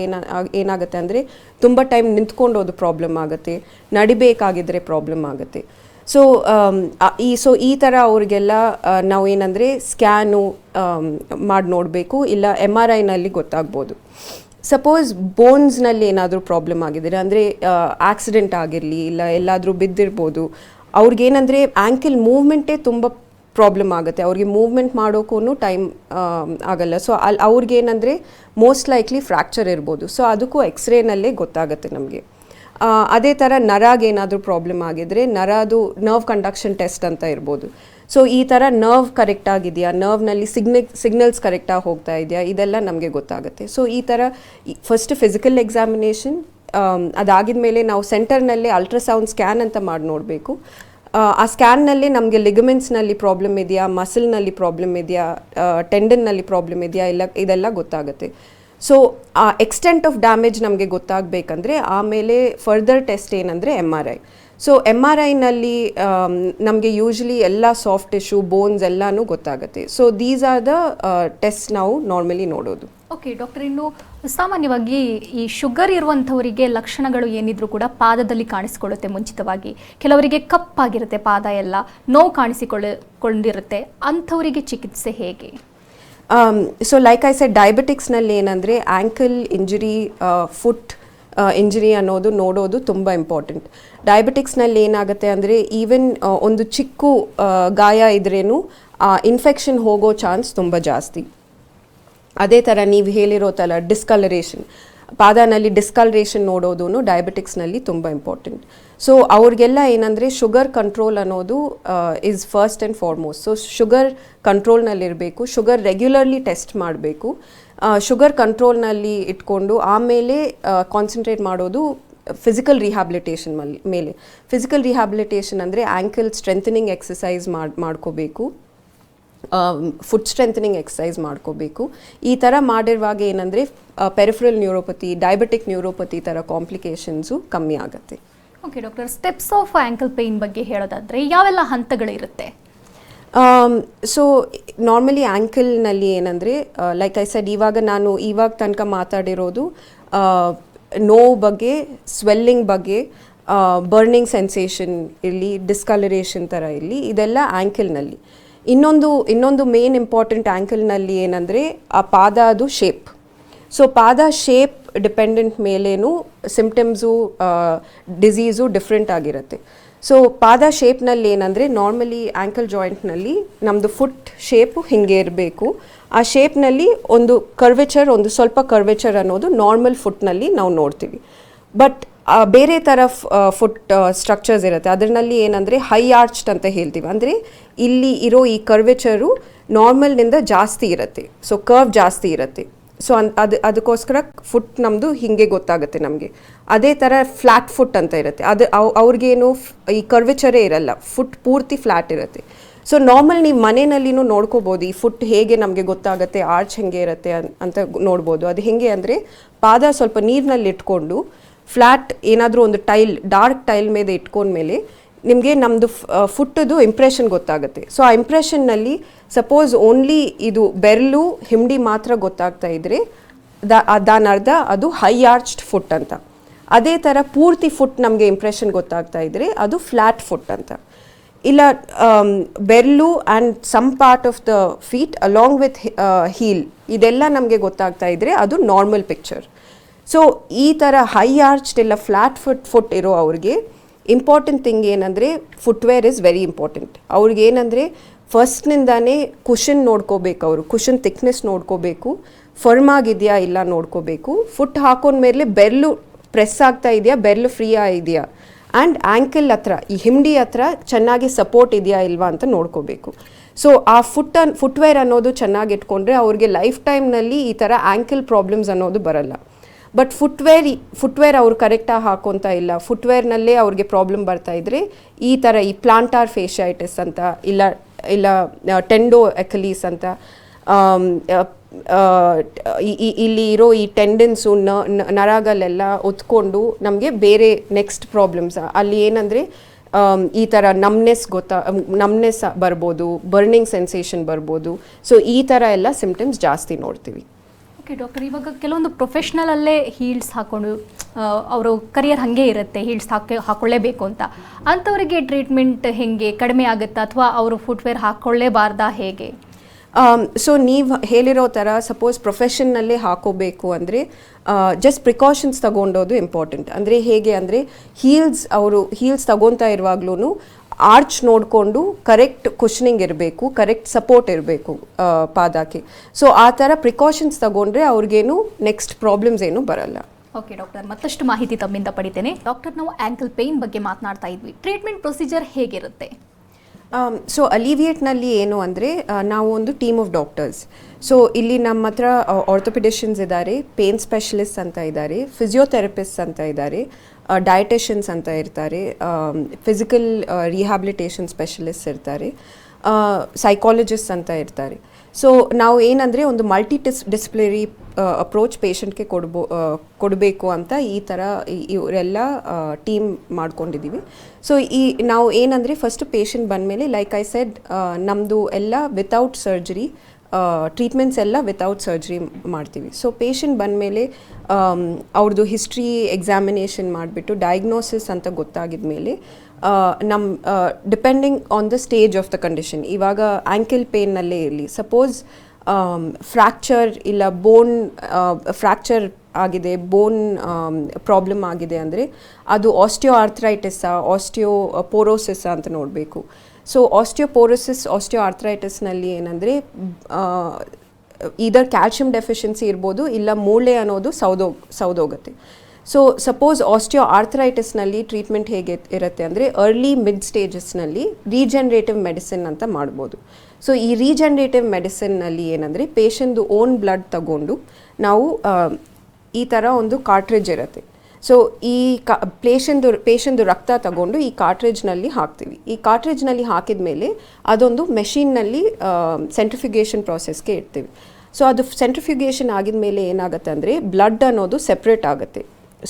ಏನಾಗುತ್ತೆ ಅಂದರೆ ತುಂಬ ಟೈಮ್ ನಿಂತ್ಕೊಂಡೋದು ಪ್ರಾಬ್ಲಮ್ ಆಗುತ್ತೆ, ನಡಿಬೇಕಾಗಿದ್ದರೆ ಪ್ರಾಬ್ಲಮ್ ಆಗುತ್ತೆ. ಸೊ ಈ ಥರ ಅವ್ರಿಗೆಲ್ಲ ನಾವು ಏನಂದರೆ ಸ್ಕ್ಯಾನು ಮಾಡಿ ನೋಡಬೇಕು, ಇಲ್ಲ MRIನಲ್ಲಿ ಗೊತ್ತಾಗ್ಬೋದು. ಸಪೋಸ್ ಬೋನ್ಸ್ನಲ್ಲಿ ಏನಾದರೂ ಪ್ರಾಬ್ಲಮ್ ಆಗಿದ್ರೆ, ಅಂದರೆ ಆಕ್ಸಿಡೆಂಟ್ ಆಗಿರಲಿ, ಇಲ್ಲ ಎಲ್ಲಾದರೂ ಬಿದ್ದಿರ್ಬೋದು, ಅವ್ರಿಗೇನಂದರೆ ಆ್ಯಂಕಲ್ ಮೂವ್ಮೆಂಟೇ ತುಂಬ ಪ್ರಾಬ್ಲಮ್ ಆಗುತ್ತೆ. ಅವ್ರಿಗೆ ಮೂವ್ಮೆಂಟ್ ಮಾಡೋಕ್ಕೂ ಟೈಮ್ ಆಗಲ್ಲ. ಸೊ ಅವ್ರಿಗೇನಂದರೆ ಮೋಸ್ಟ್ ಲೈಕ್ಲಿ ಫ್ರ್ಯಾಕ್ಚರ್ ಇರ್ಬೋದು. ಸೊ ಅದಕ್ಕೂ ಎಕ್ಸ್ರೇನಲ್ಲೇ ಗೊತ್ತಾಗುತ್ತೆ ನಮಗೆ. ಅದೇ ಥರ ನರಾಗೆ ಏನಾದರೂ ಪ್ರಾಬ್ಲಮ್ ಆಗಿದ್ರೆ ನರದು ನರ್ವ್ ಕಂಡಕ್ಷನ್ ಟೆಸ್ಟ್ ಅಂತ ಇರ್ಬೋದು. ಸೊ ಈ ಥರ ನರ್ವ್ ಕರೆಕ್ಟ್ ಆಗಿದೆಯಾ, ನರ್ವ್ನಲ್ಲಿ ಸಿಗ್ನಲ್ಸ್ ಕರೆಕ್ಟಾಗಿ ಹೋಗ್ತಾ ಇದೆಯಾ, ಇದೆಲ್ಲ ನಮಗೆ ಗೊತ್ತಾಗುತ್ತೆ. ಸೊ ಈ ಥರ ಫಸ್ಟ್ ಫಿಸಿಕಲ್ ಎಕ್ಸಾಮಿನೇಷನ್, ಅದಾಗಿದ ಮೇಲೆ ನಾವು ಸೆಂಟರ್ನಲ್ಲೇ ಅಲ್ಟ್ರಾಸೌಂಡ್ ಸ್ಕ್ಯಾನ್ ಅಂತ ಮಾಡಿ ನೋಡಬೇಕು. ಆ ಸ್ಕ್ಯಾನ್ನಲ್ಲಿ ನಮಗೆ ಲಿಗಮೆಂಟ್ಸ್ನಲ್ಲಿ ಪ್ರಾಬ್ಲಮ್ ಇದೆಯಾ, ಮಸಲ್ನಲ್ಲಿ ಪ್ರಾಬ್ಲಮ್ ಇದೆಯಾ, ಟೆಂಡನ್ನಲ್ಲಿ ಪ್ರಾಬ್ಲಮ್ ಇದೆಯಾ, ಇದೆಲ್ಲ ಗೊತ್ತಾಗುತ್ತೆ. ಸೊ ಆ ಎಕ್ಸ್ಟೆಂಟ್ ಆಫ್ ಡ್ಯಾಮೇಜ್ ನಮಗೆ ಗೊತ್ತಾಗಬೇಕಂದ್ರೆ ಆಮೇಲೆ ಫರ್ದರ್ ಟೆಸ್ಟ್ ಏನಂದರೆ MRI. ಸೊ MRIನಲ್ಲಿ ನಮಗೆ ಯೂಶ್ವಲಿ ಎಲ್ಲ ಸಾಫ್ಟ್ ಟಿಶ್ಯೂ, ಬೋನ್ಸ್ ಎಲ್ಲನೂ ಗೊತ್ತಾಗುತ್ತೆ. So these are the test ನಾವು ನಾರ್ಮಲಿ ನೋಡೋದು. ಓಕೆ ಡಾಕ್ಟರ್, ಇನ್ನು ಸಾಮಾನ್ಯವಾಗಿ ಈ ಶುಗರ್ ಇರುವಂಥವರಿಗೆ ಲಕ್ಷಣಗಳು ಏನಿದ್ರು ಕೂಡ ಪಾದದಲ್ಲಿ ಕಾಣಿಸಿಕೊಳ್ಳುತ್ತೆ ಮುಂಚಿತವಾಗಿ. ಕೆಲವರಿಗೆ ಕಪ್ಪಾಗಿರುತ್ತೆ ಪಾದ, ಎಲ್ಲ ನೋವು ಕಾಣಿಸಿಕೊಂಡಿರುತ್ತೆ. ಅಂಥವರಿಗೆ ಚಿಕಿತ್ಸೆ ಹೇಗೆ? ಸೊ ಲೈಕ್ ಐ ಸೆಡ್, ಡಯಾಬಿಟಿಕ್ಸ್ನಲ್ಲಿ ಏನಂದರೆ ಆ್ಯಂಕಲ್ ಇಂಜುರಿ, ಫುಟ್ ಇಂಜುರಿ ಅನ್ನೋದು ನೋಡೋದು ತುಂಬ ಇಂಪಾರ್ಟೆಂಟ್. ಡಯಾಬಿಟಿಕ್ಸ್ನಲ್ಲಿ ಏನಾಗುತ್ತೆ ಅಂದರೆ ಈವನ್ ಒಂದು ಚಿಕ್ಕ ಗಾಯ ಇದ್ರೇನು ಇನ್ಫೆಕ್ಷನ್ ಹೋಗೋ ಚಾನ್ಸ್ ತುಂಬ ಜಾಸ್ತಿ. ಅದೇ ಥರ ನೀವು ಹೇಳಿರೋ ಥರ ಡಿಸ್ಕಲರೇಷನ್, ಪಾದನಲ್ಲಿ ಡಿಸ್ಕಲರೇಷನ್ ನೋಡೋದು ಡಯಾಬಿಟಿಕ್ಸ್ನಲ್ಲಿ ತುಂಬ ಇಂಪಾರ್ಟೆಂಟ್. ಸೊ ಅವ್ರಿಗೆಲ್ಲ ಏನಂದರೆ ಶುಗರ್ ಕಂಟ್ರೋಲ್ ಅನ್ನೋದು is first and foremost. So sugar ಕಂಟ್ರೋಲ್ನಲ್ಲಿರಬೇಕು, ಶುಗರ್ ರೆಗ್ಯುಲರ್ಲಿ ಟೆಸ್ಟ್ ಮಾಡಬೇಕು. ಶುಗರ್ ಕಂಟ್ರೋಲ್ನಲ್ಲಿ ಇಟ್ಕೊಂಡು ಆಮೇಲೆ ಕಾನ್ಸಂಟ್ರೇಟ್ ಮಾಡೋದು ಫಿಸಿಕಲ್ ರಿಹ್ಯಾಬಿಲಿಟೇಷನ್ ಮೇಲೆ. ಫಿಸಿಕಲ್ ರಿಹ್ಯಾಬಿಲಿಟೇಷನ್ ಅಂದರೆ ಆ್ಯಂಕಲ್ ಸ್ಟ್ರೆಂಥನಿಂಗ್ ಎಕ್ಸಸೈಸ್ ಮಾಡ್ಕೋಬೇಕು, ಫುಟ್ ಸ್ಟ್ರೆಂಥನಿಂಗ್ ಎಕ್ಸಸೈಸ್ ಮಾಡ್ಕೋಬೇಕು. ಈ ಥರ ಮಾಡಿರುವಾಗ ಏನಂದರೆ ಪೆರಿಫರಲ್ ನ್ಯೂರೋಪತಿ, ಡಯಾಬಿಟಿಕ್ ನ್ಯೂರೋಪತಿ ಥರ ಕಾಂಪ್ಲಿಕೇಶನ್ಸು ಕಮ್ಮಿ ಆಗುತ್ತೆ. Okay doctor, steps of ankle pain ಬಗ್ಗೆ ಹೇಳೋದಾದರೆ ಯಾವೆಲ್ಲ ಹಂತಗಳಿರುತ್ತೆ? ಸೊ ನಾರ್ಮಲಿ ಆ್ಯಂಕಲ್ನಲ್ಲಿ ಏನಂದರೆ ಲೈಕ್ ಐ ಸೆಡ್, ಇವಾಗ ತನಕ ಮಾತಾಡಿರೋದು ನೋವು ಬಗ್ಗೆ, ಸ್ವೆಲ್ಲಿಂಗ್ ಬಗ್ಗೆ, ಬರ್ನಿಂಗ್ ಸೆನ್ಸೇಷನ್ ಇರಲಿ, ಡಿಸ್ಕಲರೇಷನ್ ಥರ ಇರಲಿ, ಇದೆಲ್ಲ ಆ್ಯಂಕಲ್ನಲ್ಲಿ. ಇನ್ನೊಂದು ಮೇನ್ ಇಂಪಾರ್ಟೆಂಟ್ ಆ್ಯಂಕಲ್ನಲ್ಲಿ ಏನಂದರೆ ಆ ಪಾದದು ಶೇಪ್. ಸೊ ಪಾದ ಶೇಪ್ ಡಿಪೆಂಡೆಂಟ್ ಮೇಲೇನು ಸಿಂಪ್ಟಮ್ಸು, ಡಿಸೀಸು ಡಿಫ್ರೆಂಟ್ ಆಗಿರುತ್ತೆ. ಸೊ ಪಾದ ಶೇಪ್ನಲ್ಲಿ ಏನಂದರೆ ನಾರ್ಮಲಿ ಆ್ಯಂಕಲ್ ಜಾಯಿಂಟ್ನಲ್ಲಿ ನಮ್ಮದು ಫುಟ್ ಶೇಪು ಹೀಗೆ ಇರಬೇಕು. ಆ ಶೇಪ್ನಲ್ಲಿ ಒಂದು ಸ್ವಲ್ಪ ಕರ್ವೇಚರ್ ಅನ್ನೋದು ನಾರ್ಮಲ್ ಫುಟ್ನಲ್ಲಿ ನಾವು ನೋಡ್ತೀವಿ. ಬಟ್ ಬೇರೆ ಥರ ಫುಟ್ ಸ್ಟ್ರಕ್ಚರ್ಸ್ ಇರುತ್ತೆ. ಅದರಲ್ಲಿ ಏನಂದರೆ ಹೈ ಆರ್ಚ್ಡ್ ಅಂತ ಹೇಳ್ತೀವಿ. ಅಂದರೆ ಇಲ್ಲಿ ಇರೋ ಈ ಕರ್ವೇಚರು ನಾರ್ಮಲ್ನಿಂದ ಜಾಸ್ತಿ ಇರುತ್ತೆ, ಸೊ ಕರ್ವ್ ಜಾಸ್ತಿ ಇರುತ್ತೆ. ಸೊ ಅದಕ್ಕೋಸ್ಕರ ಫುಟ್ ನಮ್ಮದು ಹೀಗೆ ಗೊತ್ತಾಗುತ್ತೆ ನಮಗೆ. ಅದೇ ಥರ ಫ್ಲ್ಯಾಟ್ ಫುಟ್ ಅಂತ ಇರುತ್ತೆ, ಅದು ಅವ್ರಿಗೇನು ಈ ಕರ್ವೇಚರೇ ಇರಲ್ಲ, ಫುಟ್ ಪೂರ್ತಿ ಫ್ಲ್ಯಾಟ್ ಇರುತ್ತೆ. ಸೊ ನಾರ್ಮಲ್ ನೀವು ಮನೆಯಲ್ಲಿನೂ ನೋಡ್ಕೋಬೋದು ಈ ಫುಟ್ ಹೇಗೆ ನಮಗೆ ಗೊತ್ತಾಗುತ್ತೆ, ಆರ್ಚ್ ಹೇಗೆ ಇರುತ್ತೆ ಅಂತ ನೋಡ್ಬೋದು. ಅದು ಹೇಗೆ ಅಂದರೆ ಪಾದ ಸ್ವಲ್ಪ ನೀರಿನಲ್ಲಿ ಇಟ್ಕೊಂಡು ಫ್ಲ್ಯಾಟ್ ಏನಾದರೂ ಒಂದು ಡಾರ್ಕ್ ಟೈಲ್ ಮೇಲೆ ಇಟ್ಕೊಂಡ್ಮೇಲೆ ನಿಮಗೆ ನಮ್ಮದು ಫುಟ್ಟದು ಇಂಪ್ರೆಷನ್ ಗೊತ್ತಾಗುತ್ತೆ. ಸೊ ಆ ಇಂಪ್ರೆಷನ್ನಲ್ಲಿ ಸಪೋಸ್ ಓನ್ಲಿ ಇದು ಬೆರಳು ಹಿಂಡಿ ಮಾತ್ರ ಗೊತ್ತಾಗ್ತಾ ಇದ್ದರೆ ಅರ್ಧ ಅದು ಹೈ ಆರ್ಚ್ಡ್ ಫುಟ್ ಅಂತ. ಅದೇ ಥರ ಪೂರ್ತಿ ಫುಟ್ ನಮಗೆ ಇಂಪ್ರೆಷನ್ ಗೊತ್ತಾಗ್ತಾ ಇದ್ದರೆ ಅದು ಫ್ಲ್ಯಾಟ್ ಫುಟ್ ಅಂತ. ಇಲ್ಲ ಬೆರಳು and some part of the feet along with heel ಇದೆಲ್ಲ ನಮಗೆ ಗೊತ್ತಾಗ್ತಾ ಇದ್ದರೆ ಅದು ನಾರ್ಮಲ್ ಪಿಕ್ಚರ್. ಸೊ ಈ ಥರ ಹೈ ಆರ್ಚ್ಡ್ ಇಲ್ಲ ಫ್ಲ್ಯಾಟ್ ಫುಟ್ ಇರೋ ಅವ್ರಿಗೆ ಇಂಪಾರ್ಟೆಂಟ್ ಥಿಂಗ್ ಏನಂದರೆ ಫುಟ್ವೇರ್ ಇಸ್ ವೆರಿ ಇಂಪಾರ್ಟೆಂಟ್. ಅವ್ರಿಗೆ ಏನಂದರೆ ಫಸ್ಟ್ನಿಂದಾನೇ ಕುಷನ್ ನೋಡ್ಕೋಬೇಕು, ಅವರು ಕುಷನ್ ಥಿಕ್ನೆಸ್ ನೋಡ್ಕೋಬೇಕು, ಫರ್ಮ್ ಆಗಿದೆಯಾ ಇಲ್ಲ ನೋಡ್ಕೋಬೇಕು. ಫುಟ್ ಹಾಕೊಂಡ್ಮೇಲೆ ಬೆರಳು ಪ್ರೆಸ್ ಆಗ್ತಾ ಇದೆಯಾ, ಬೆರಳು ಫ್ರೀ ಇದೆಯಾ, ಆ್ಯಂಡ್ ಆ್ಯಂಕಲ್ ಹತ್ರ ಈ ಹಿಂಡಿ ಹತ್ರ ಚೆನ್ನಾಗಿ ಸಪೋರ್ಟ್ ಇದೆಯಾ ಇಲ್ವಾ ಅಂತ ನೋಡ್ಕೋಬೇಕು. ಸೊ ಆ ಫುಟ್ವೇರ್ ಅನ್ನೋದು ಚೆನ್ನಾಗಿ ಇಟ್ಕೊಂಡ್ರೆ ಅವ್ರಿಗೆ ಲೈಫ್ ಟೈಮ್ನಲ್ಲಿ ಈ ಥರ ಆ್ಯಂಕಲ್ ಪ್ರಾಬ್ಲಮ್ಸ್ ಅನ್ನೋದು ಬರಲ್ಲ. ಬಟ್ ಫುಟ್ವೇರ್ ಅವ್ರು ಕರೆಕ್ಟಾಗಿ ಹಾಕೋತಾ ಇಲ್ಲ, ಫುಟ್ವೇರ್ನಲ್ಲೇ ಅವ್ರಿಗೆ ಪ್ರಾಬ್ಲಮ್ ಬರ್ತಾ ಇದ್ದರೆ ಈ ಥರ ಈ ಪ್ಲಾಂಟಾರ್ ಫೇಶಿಯೈಟಿಸ್ ಅಂತ ಇಲ್ಲ ಟೆಂಡೋ ಎಕಲೀಸ್ ಅಂತ ಇಲ್ಲಿ ಇರೋ ಈ ಟೆಂಡನ್ಸು ನರಗಳೆಲ್ಲ ಒತ್ಕೊಂಡು ನಮಗೆ ಬೇರೆ ನೆಕ್ಸ್ಟ್ ಪ್ರಾಬ್ಲಮ್ಸ್ ಅಲ್ಲಿ ಏನಂದರೆ ಈ ಥರ ನಮ್ನೆಸ್ ಬರ್ಬೋದು, ಬರ್ನಿಂಗ್ ಸೆನ್ಸೇಷನ್ ಬರ್ಬೋದು. ಸೊ ಈ ಥರ ಎಲ್ಲ ಸಿಂಪ್ಟಮ್ಸ್ ಜಾಸ್ತಿ ನೋಡ್ತೀವಿ. ಓಕೆ ಡಾಕ್ಟರ್, ಇವಾಗ ಕೆಲವೊಂದು ಪ್ರೊಫೆಷ್ನಲಲ್ಲೇ ಹೀಲ್ಸ್ ಹಾಕ್ಕೊಂಡು ಅವರು ಕರಿಯರ್ ಹಾಗೆ ಇರುತ್ತೆ, ಹೀಲ್ಸ್ ಹಾಕ್ಕೊಳ್ಳೇಬೇಕು ಅಂತ, ಅಂಥವರಿಗೆ ಟ್ರೀಟ್ಮೆಂಟ್ ಹೇಗೆ ಕಡಿಮೆ ಆಗುತ್ತಾ ಅಥವಾ ಅವರು ಫುಟ್ವೇರ್ ಹಾಕ್ಕೊಳ್ಳೇಬಾರ್ದಾ ಹೇಗೆ? ಸೊ ನೀವು ಹೇಳಿರೋ ಥರ ಸಪೋಸ್ ಪ್ರೊಫೆಷನ್ನಲ್ಲೇ ಹಾಕೋಬೇಕು ಅಂದರೆ ಜಸ್ಟ್ ಪ್ರಿಕಾಷನ್ಸ್ ತಗೊಂಡೋದು ಇಂಪಾರ್ಟೆಂಟ್. ಅಂದರೆ ಹೇಗೆ ಅಂದರೆ ಹೀಲ್ಸ್ ತಗೊತಾ ಇರುವಾಗ್ಲೂ ಆರ್ಚ್ ನೋಡಿಕೊಂಡು ಕರೆಕ್ಟ್ ಕುಷನಿಂಗ್ ಇರಬೇಕು, ಕರೆಕ್ಟ್ ಸಪೋರ್ಟ್ ಇರಬೇಕು ಪಾದಕ್ಕೆ. ಸೊ ಆ ಥರ ಪ್ರಿಕಾಷನ್ಸ್ ತಗೊಂಡ್ರೆ ಅವ್ರಿಗೇನು ನೆಕ್ಸ್ಟ್ ಪ್ರಾಬ್ಲಮ್ಸ್ ಏನು ಬರಲ್ಲ. ಓಕೆ ಡಾಕ್ಟರ್, ಮತ್ತಷ್ಟು ಮಾಹಿತಿ ತಮ್ಮಿಂದ ಪಡಿತೇನೆ. ಡಾಕ್ಟರ್, ನಾವು ಆ್ಯಂಕಲ್ ಪೇಯ್ನ್ ಬಗ್ಗೆ ಮಾತನಾಡ್ತಾ ಇದ್ವಿ, ಟ್ರೀಟ್ಮೆಂಟ್ ಪ್ರೊಸೀಜರ್ ಹೇಗಿರುತ್ತೆ? ಸೊ ಅಲಿವಿಯೇಟ್ನಲ್ಲಿ ಏನು ಅಂದರೆ ನಾವು ಒಂದು ಟೀಮ್ ಆಫ್ ಡಾಕ್ಟರ್ಸ್. ಸೊ ಇಲ್ಲಿ ನಮ್ಮ ಹತ್ರ ಆರ್ಥೋಪಿಡಿಷನ್ಸ್ ಇದ್ದಾರೆ, ಪೇನ್ ಸ್ಪೆಷಲಿಸ್ಟ್ ಅಂತ ಇದ್ದಾರೆ, ಫಿಸಿಯೋಥೆರಪಿಸ್ಟ್ ಅಂತ ಇದ್ದಾರೆ, ಡಯಟಿಷಿಯನ್ಸ್ ಅಂತ ಇರ್ತಾರೆ, ಫಿಸಿಕಲ್ ರಿಹ್ಯಾಬಿಲಿಟೇಷನ್ ಸ್ಪೆಷಲಿಸ್ಟ್ ಇರ್ತಾರೆ, ಸೈಕಾಲಜಿಸ್ಟ್ ಅಂತ ಇರ್ತಾರೆ. ಸೊ ನಾವು ಏನಂದರೆ ಒಂದು ಡಿಸಿಪ್ಲಿನರಿ ಅಪ್ರೋಚ್ ಪೇಷಂಟ್ಗೆ ಕೊಡಬೇಕು ಅಂತ ಈ ಥರ ಇವರೆಲ್ಲ ಟೀಮ್ ಮಾಡ್ಕೊಂಡಿದ್ದೀವಿ. ಸೊ ನಾವು ಏನಂದರೆ ಫಸ್ಟ್ ಪೇಷಂಟ್ ಬಂದಮೇಲೆ ಲೈಕ್ ಐ ಸೆಡ್ ನಮ್ಮದು ಎಲ್ಲ ವಿತೌಟ್ ಸರ್ಜರಿ ಟ್ರೀಟ್ಮೆಂಟ್ಸ್ ಎಲ್ಲ ವಿತೌಟ್ ಸರ್ಜರಿ ಮಾಡ್ತೀವಿ. ಸೊ ಪೇಷಂಟ್ ಬಂದಮೇಲೆ ಅವ್ರದ್ದು ಹಿಸ್ಟ್ರಿ ಎಕ್ಸಾಮಿನೇಷನ್ ಮಾಡಿಬಿಟ್ಟು ಡಯಾಗ್ನೋಸಿಸ್ ಅಂತ ಗೊತ್ತಾಗಿದ ಮೇಲೆ depending on the stage of the condition, ಇವಾಗ ಆ್ಯಂಕಲ್ ಪೇನ್ನಲ್ಲೇ ಇರಲಿ, ಸಪೋಸ್ ಫ್ರ್ಯಾಕ್ಚರ್ ಇಲ್ಲ ಫ್ರ್ಯಾಕ್ಚರ್ ಆಗಿದೆ, ಬೋನ್ ಪ್ರಾಬ್ಲಮ್ ಆಗಿದೆ ಅಂದರೆ ಅದು ಆಸ್ಟಿಯೋಆರ್ಥ್ರೈಟಿಸ್ಸಾ ಆಸ್ಟಿಯೋಪೋರೋಸಿಸ್ಸಾ ಅಂತ ನೋಡಬೇಕು. ಸೊ ಆಸ್ಟಿಯೋಆರ್ಥ್ರೈಟಿಸ್ನಲ್ಲಿ ಏನಂದರೆ ಇದರ್ ಕ್ಯಾಲ್ಶಿಯಂ ಡೆಫಿಷಿಯನ್ಸಿ ಇರ್ಬೋದು, ಇಲ್ಲ ಮೂಳೆ ಅನ್ನೋದು ಸೌದೋಗುತ್ತೆ. ಸೊ ಸಪೋಸ್ ಆಸ್ಟಿಯೋಆರ್ಥ್ರೈಟಿಸ್ನಲ್ಲಿ ಟ್ರೀಟ್ಮೆಂಟ್ ಹೇಗೆ ಇರುತ್ತೆ ಅಂದರೆ ಅರ್ಲಿ ಮಿಡ್ ಸ್ಟೇಜಸ್ನಲ್ಲಿ ರೀಜನರೇಟಿವ್ ಮೆಡಿಸಿನ್ ಅಂತ ಮಾಡ್ಬೋದು. ಸೊ ಈ ರೀಜನರೇಟಿವ್ ಮೆಡಿಸಿನ್ನಲ್ಲಿ ಏನಂದರೆ ಪೇಷಂಟ್ದು ಓನ್ ಬ್ಲಡ್ ತಗೊಂಡು ನಾವು ಈ ಥರ ಒಂದು ಕಾರ್ಟ್ರಿಜ್ ಇರುತ್ತೆ. ಸೊ ಈ ಪೇಷಂಟ್ದು ರಕ್ತ ತಗೊಂಡು ಈ ಕಾರ್ಟ್ರಿಜ್ನಲ್ಲಿ ಹಾಕ್ತೀವಿ. ಈ ಕಾರ್ಟ್ರಿಜ್ನಲ್ಲಿ ಹಾಕಿದ ಮೇಲೆ ಅದೊಂದು ಮೆಷಿನ್ನಲ್ಲಿ ಸೆಂಟ್ರಿಫ್ಯುಗೇಷನ್ ಪ್ರಾಸೆಸ್ಗೆ ಇಡ್ತೀವಿ. ಸೊ ಅದು ಸೆಂಟ್ರಿಫ್ಯುಗೇಷನ್ ಆಗಿದ ಮೇಲೆ ಏನಾಗುತ್ತೆ ಅಂದರೆ ಬ್ಲಡ್ ಅನ್ನೋದು ಸೆಪ್ರೇಟ್ ಆಗುತ್ತೆ.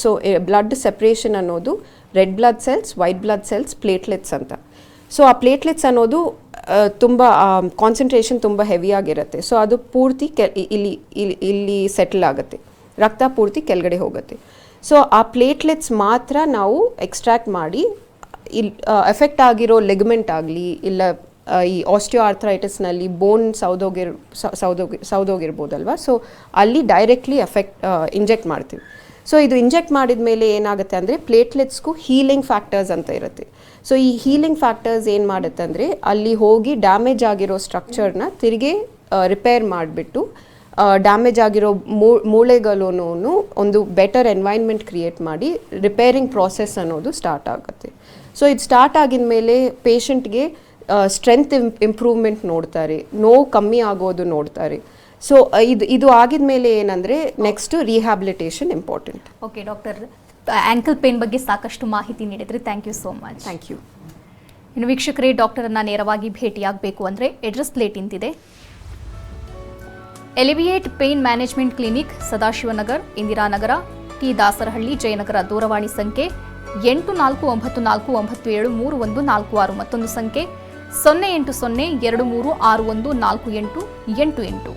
ಸೊ ಬ್ಲಡ್ ಸೆಪ್ರೇಷನ್ ಅನ್ನೋದು red blood cells, white blood cells, platelets ಅಂತ. ಸೊ ಆ ಪ್ಲೇಟ್ಲೆಟ್ಸ್ ಅನ್ನೋದು ತುಂಬ ಕಾನ್ಸಂಟ್ರೇಷನ್ ತುಂಬ ಹೆವಿಯಾಗಿರುತ್ತೆ. ಸೊ ಅದು ಪೂರ್ತಿ ಇಲ್ಲಿ ಸೆಟಲ್ ಆಗುತ್ತೆ, ರಕ್ತ ಪೂರ್ತಿ ಕೆಳಗಡೆ ಹೋಗುತ್ತೆ. ಸೊ ಆ ಪ್ಲೇಟ್ಲೆಟ್ಸ್ ಮಾತ್ರ ನಾವು ಎಕ್ಸ್ಟ್ರಾಕ್ಟ್ ಮಾಡಿ ಎಫೆಕ್ಟ್ ಆಗಿರೋ ಲೆಗಮೆಂಟ್ ಆಗಲಿ ಇಲ್ಲ ಈ ಆಸ್ಟಿಯೋಆರ್ಥ್ರೈಟಿಸ್ನಲ್ಲಿ ಬೋನ್ ಸೌದೋಗಿರ್ಬೋದಲ್ವ, ಸೊ ಅಲ್ಲಿ ಡೈರೆಕ್ಟ್ಲಿ ಇಂಜೆಕ್ಟ್ ಮಾಡ್ತೀವಿ. ಸೊ ಇದು ಇಂಜೆಕ್ಟ್ ಮಾಡಿದ ಮೇಲೆ ಏನಾಗುತ್ತೆ ಅಂದರೆ ಪ್ಲೇಟ್ಲೆಟ್ಸ್ಗೂ ಹೀಲಿಂಗ್ ಫ್ಯಾಕ್ಟರ್ಸ್ ಅಂತ ಇರುತ್ತೆ. ಸೊ ಈ ಹೀಲಿಂಗ್ ಫ್ಯಾಕ್ಟರ್ಸ್ ಏನು ಮಾಡುತ್ತೆ ಅಂದರೆ ಅಲ್ಲಿ ಹೋಗಿ ಡ್ಯಾಮೇಜ್ ಆಗಿರೋ ಸ್ಟ್ರಕ್ಚರ್ನ ತಿರುಗಿ ರಿಪೇರ್ ಮಾಡಿಬಿಟ್ಟು ಡ್ಯಾಮೇಜ್ ಆಗಿರೋ ಮೂಳೆಗಳೂ ಒಂದು ಬೆಟರ್ ಎನ್ವೈರ್ನ್ಮೆಂಟ್ ಕ್ರಿಯೇಟ್ ಮಾಡಿ ರಿಪೇರಿಂಗ್ ಪ್ರಾಸೆಸ್ ಅನ್ನೋದು ಸ್ಟಾರ್ಟ್ ಆಗುತ್ತೆ. ಸೊ ಇದು ಸ್ಟಾರ್ಟ್ ಆಗಿದ ಮೇಲೆ ಪೇಷಂಟ್ಗೆ ಸ್ಟ್ರೆಂತ್ ಇಂಪ್ರೂವ್ಮೆಂಟ್ ನೋಡ್ತಾರೆ, ನೋವು ಕಮ್ಮಿ ಆಗೋದು ನೋಡ್ತಾರೆ. ಸೊ ಇದು ಆಗಿದ ಮೇಲೆ ಏನಂದರೆ next rehabilitation important. Okay doctor, ankle pain ಬಗ್ಗೆ ಸಾಕಷ್ಟು ಮಾಹಿತಿ ನೀಡಿದ್ರಿ. Thank you so much. Thank you. ಇನ್ನು ವೀಕ್ಷಕರೇ, ಡಾಕ್ಟರನ್ನು ನೇರವಾಗಿ ಭೇಟಿಯಾಗಬೇಕು ಅಂದರೆ ಅಡ್ರೆಸ್ ಪ್ಲೇಟ್ ಇಂತಿದೆ. Alleviate pain management clinic, Sadashivanagar, Indiranagar, T Dasarahalli, Jayanagar. ದೂರವಾಣಿ ಸಂಖ್ಯೆ 8494973146. ಮತ್ತೊಂದು ಸಂಖ್ಯೆ 08023614888.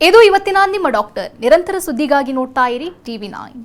ಇದು ಇವತ್ತಿನ ನಿಮ್ಮ ಡಾಕ್ಟರ್. ನಿರಂತರ ಸುದ್ದಿಗಾಗಿ ನೋಡ್ತಾ ಇರಿ TV9.